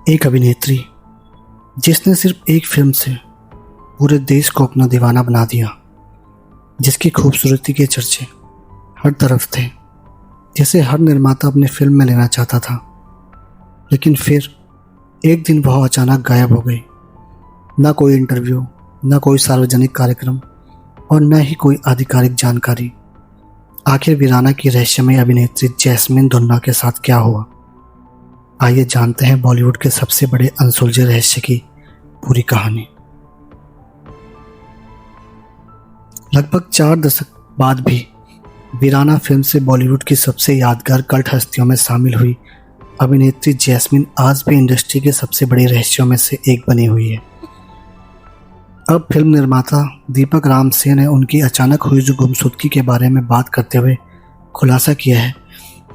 एक अभिनेत्री जिसने सिर्फ एक फिल्म से पूरे देश को अपना दीवाना बना दिया, जिसकी खूबसूरती के चर्चे हर तरफ थे, जिसे हर निर्माता अपनी फिल्म में लेना चाहता था। लेकिन फिर एक दिन वह अचानक गायब हो गई। न कोई इंटरव्यू, न कोई सार्वजनिक कार्यक्रम और न ही कोई आधिकारिक जानकारी। आखिर वीराना की रहस्यमय अभिनेत्री जैस्मीन धुन्ना के साथ क्या हुआ? आइए जानते हैं बॉलीवुड के सबसे बड़े अनसुलझे रहस्य की पूरी कहानी। लगभग 4 दशक बाद भी वीराना फिल्म से बॉलीवुड की सबसे यादगार कल्ट हस्तियों में शामिल हुई अभिनेत्री जैस्मीन आज भी इंडस्ट्री के सबसे बड़े रहस्यों में से एक बनी हुई है। अब फिल्म निर्माता दीपक रामसे ने उनकी अचानक हुई जो गुमशुदगी के बारे में बात करते हुए खुलासा किया है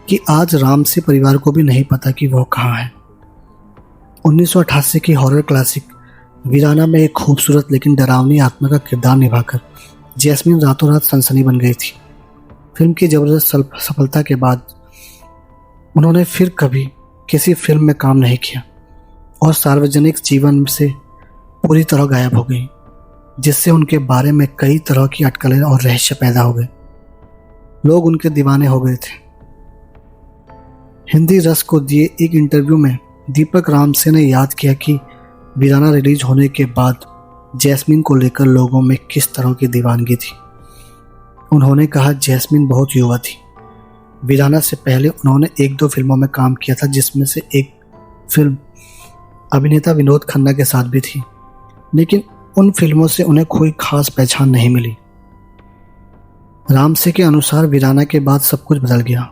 कि आज रामसे परिवार को भी नहीं पता कि वो कहाँ है। 1988 की हॉरर क्लासिक वीराना में एक खूबसूरत लेकिन डरावनी आत्मा का किरदार निभाकर जैस्मीन रातों रात सनसनी बन गई थी। फिल्म की जबरदस्त सफलता के बाद उन्होंने फिर कभी किसी फिल्म में काम नहीं किया और सार्वजनिक जीवन से पूरी तरह गायब हो गई, जिससे उनके बारे में कई तरह की अटकलें और रहस्य पैदा हो गए। लोग उनके दीवाने हो गए थे। हिंदी रस को दिए एक इंटरव्यू में दीपक रामसे ने याद किया कि वीराना रिलीज होने के बाद जैस्मीन को लेकर लोगों में किस तरह की दीवानगी थी। उन्होंने कहा, जैस्मीन बहुत युवा थी। वीराना से पहले उन्होंने 1-2 फिल्मों में काम किया था, जिसमें से एक फिल्म अभिनेता विनोद खन्ना के साथ भी थी, लेकिन उन फिल्मों से उन्हें कोई खास पहचान नहीं मिली। रामसे के अनुसार वीराना के बाद सब कुछ बदल गया।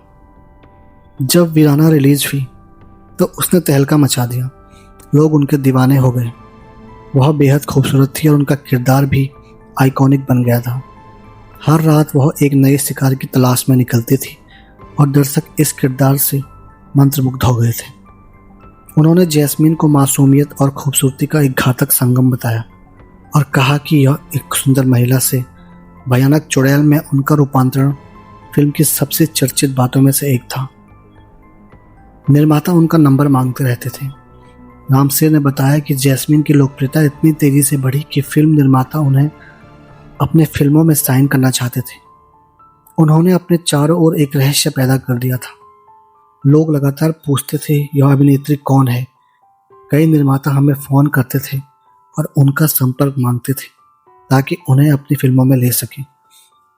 जब वीराना रिलीज हुई तो उसने तहलका मचा दिया। लोग उनके दीवाने हो गए। वह बेहद खूबसूरत थी और उनका किरदार भी आइकॉनिक बन गया था। हर रात वह एक नए शिकार की तलाश में निकलती थी और दर्शक इस किरदार से मंत्रमुग्ध हो गए थे। उन्होंने जैस्मीन को मासूमियत और खूबसूरती का एक घातक संगम बताया और कहा कि यह एक सुंदर महिला से भयानक चुड़ैल में उनका रूपांतरण फिल्म की सबसे चर्चित बातों में से एक था। निर्माता उनका नंबर मांगते रहते थे। रामसे ने बताया कि जैस्मीन की लोकप्रियता इतनी तेजी से बढ़ी कि फिल्म निर्माता उन्हें अपने फिल्मों में साइन करना चाहते थे। उन्होंने अपने चारों ओर एक रहस्य पैदा कर दिया था। लोग लगातार पूछते थे, यह अभिनेत्री कौन है? कई निर्माता हमें फ़ोन करते थे और उनका संपर्क मांगते थे ताकि उन्हें अपनी फिल्मों में ले सकें।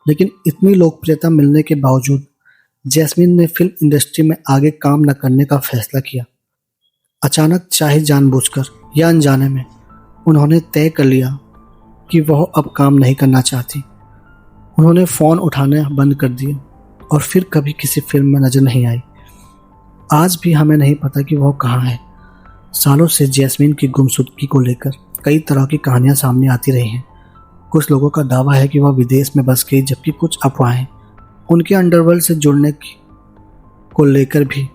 लेकिन इतनी लोकप्रियता मिलने के बावजूद जैस्मीन ने फिल्म इंडस्ट्री में आगे काम न करने का फैसला किया। अचानक, चाहे जानबूझकर या अनजाने में, उन्होंने तय कर लिया कि वह अब काम नहीं करना चाहती। उन्होंने फ़ोन उठाने बंद कर दिए और फिर कभी किसी फिल्म में नज़र नहीं आई। आज भी हमें नहीं पता कि वह कहाँ है। सालों से जैस्मीन की गुमशुदगी को लेकर कई तरह की कहानियाँ सामने आती रही हैं। कुछ लोगों का दावा है कि वह विदेश में बस गई, जबकि कुछ अफवाहें उनके अंडरवर्ल्ड से जुड़ने को लेकर भी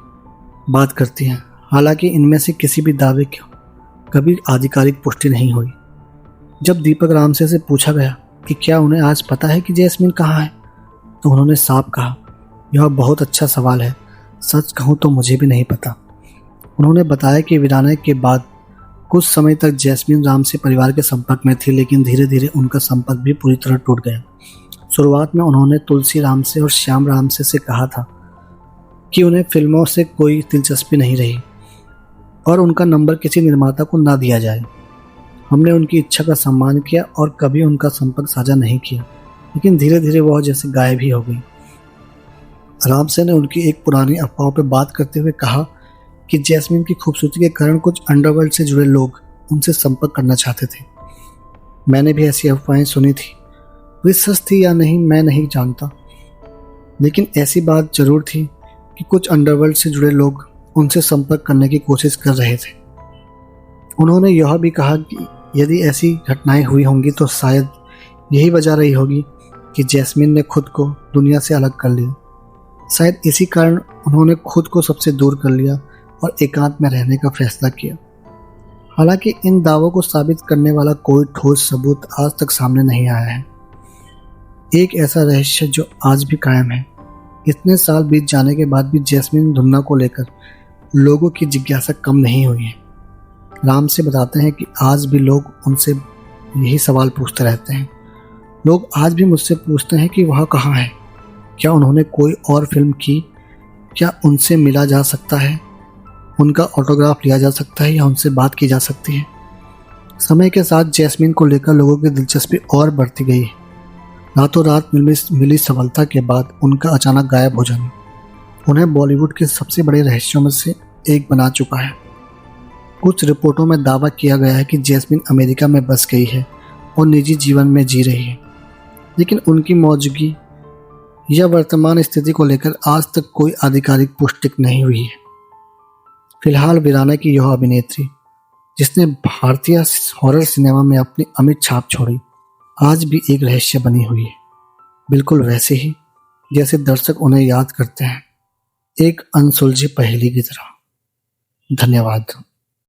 बात करती हैं। हालांकि इनमें से किसी भी दावे की कभी आधिकारिक पुष्टि नहीं हुई। जब दीपक रामसे से पूछा गया कि क्या उन्हें आज पता है कि जैस्मीन कहाँ है, तो उन्होंने साफ कहा, यह बहुत अच्छा सवाल है, सच कहूँ तो मुझे भी नहीं पता। उन्होंने बताया कि वीराना के बाद कुछ समय तक जैस्मीन रामसे परिवार के संपर्क में थी, लेकिन धीरे धीरे उनका संपर्क भी पूरी तरह टूट गया। शुरुआत में उन्होंने तुलसी रामसे और श्याम रामसे से कहा था कि उन्हें फिल्मों से कोई दिलचस्पी नहीं रही और उनका नंबर किसी निर्माता को ना दिया जाए। हमने उनकी इच्छा का सम्मान किया और कभी उनका संपर्क साझा नहीं किया, लेकिन धीरे धीरे वह जैसे गायब ही हो गई। रामसे ने उनकी एक पुरानी अफवाह पर बात करते हुए कहा कि जैस्मीन की खूबसूरती के कारण कुछ अंडरवर्ल्ड से जुड़े लोग उनसे संपर्क करना चाहते थे। मैंने भी ऐसी अफवाहें सुनी थी, वे सच थी या नहीं मैं नहीं जानता, लेकिन ऐसी बात जरूर थी कि कुछ अंडरवर्ल्ड से जुड़े लोग उनसे संपर्क करने की कोशिश कर रहे थे। उन्होंने यह भी कहा कि यदि ऐसी घटनाएं हुई होंगी तो शायद यही वजह रही होगी कि जैस्मीन ने खुद को दुनिया से अलग कर लिया। शायद इसी कारण उन्होंने खुद को सबसे दूर कर लिया और एकांत में रहने का फैसला किया। हालांकि इन दावों को साबित करने वाला कोई ठोस सबूत आज तक सामने नहीं आया है। एक ऐसा रहस्य जो आज भी कायम है। इतने साल बीत जाने के बाद भी जैस्मीन धुन्ना को लेकर लोगों की जिज्ञासा कम नहीं हुई है। राम से बताते हैं कि आज भी लोग उनसे यही सवाल पूछते रहते हैं। लोग आज भी मुझसे पूछते हैं कि वह कहाँ है, क्या उन्होंने कोई और फिल्म की, क्या उनसे मिला जा सकता है, उनका ऑटोग्राफ लिया जा सकता है या उनसे बात की जा सकती है। समय के साथ जैस्मीन को लेकर लोगों की दिलचस्पी और बढ़ती गई है। रातों रात मिली सफलता के बाद उनका अचानक गायब हो जाना उन्हें बॉलीवुड के सबसे बड़े रहस्यों में से एक बना चुका है। कुछ रिपोर्टों में दावा किया गया है कि जैस्मीन अमेरिका में बस गई है और निजी जीवन में जी रही है, लेकिन उनकी मौजूदगी या वर्तमान स्थिति को लेकर आज तक कोई आधिकारिक पुष्टि नहीं हुई है। फिलहाल वीराना की यह अभिनेत्री, जिसने भारतीय हॉरर सिनेमा में अपनी अमिट छाप छोड़ी, आज भी एक रहस्य बनी हुई है, बिल्कुल वैसे ही जैसे दर्शक उन्हें याद करते हैं, एक अनसुलझी पहेली की तरह। धन्यवाद।